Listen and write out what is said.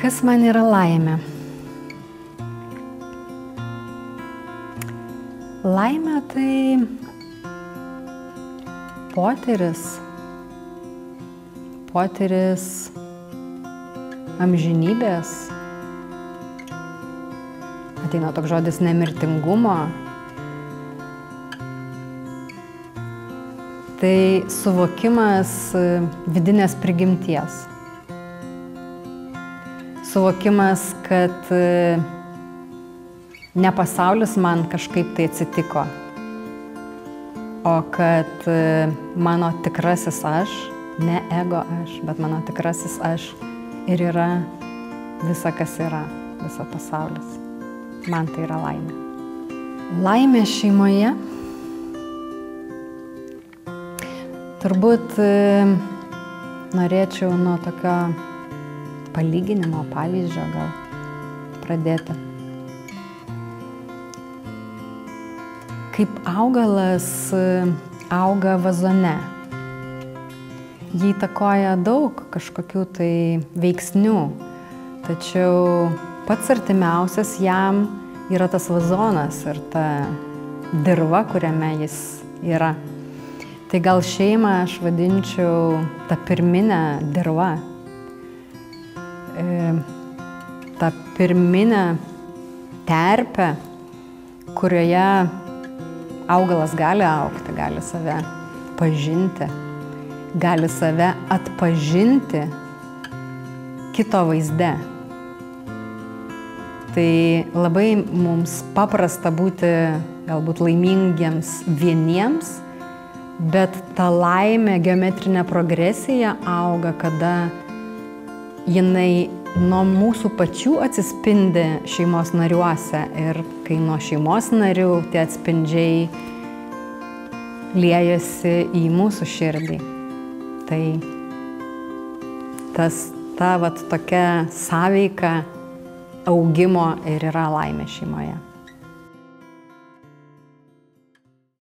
Kas man yra laimė? Laimė tai potyris amžinybės. Ateina toks žodis nemirtingumo. Tai suvokimas vidinės prigimties. Suvokimas, kad ne pasaulis man kažkaip tai atsitiko, o kad mano tikrasis aš, ne ego aš, bet mano tikrasis aš ir yra visa, kas yra, visa pasaulis. Man tai yra laimė. Laimė šeimoje. Turbūt norėčiau nuo tokio palyginimo, pavyzdžio gal pradėti. Kaip augalas auga vazone. Jį įtakoja daug kažkokių tai veiksnių, tačiau pats artimiausias jam yra tas vazonas ir ta dirva, kuriame jis yra. Tai gal šeimą aš vadinčiau tą pirminę dirvą. Ta pirminė terpė, kurioje augalas gali augti, gali save pažinti, gali save atpažinti kito vaizde. Tai labai mums paprasta būti galbūt laimingiems vieniems, bet ta laimė, geometrinė progresija auga, kada jinai nuo mūsų pačių atsispindi šeimos nariuose ir kai nuo šeimos narių tie atspindžiai liejasi į mūsų širdį. Tai ta tokia sąveika augimo ir yra laimė šeimoje.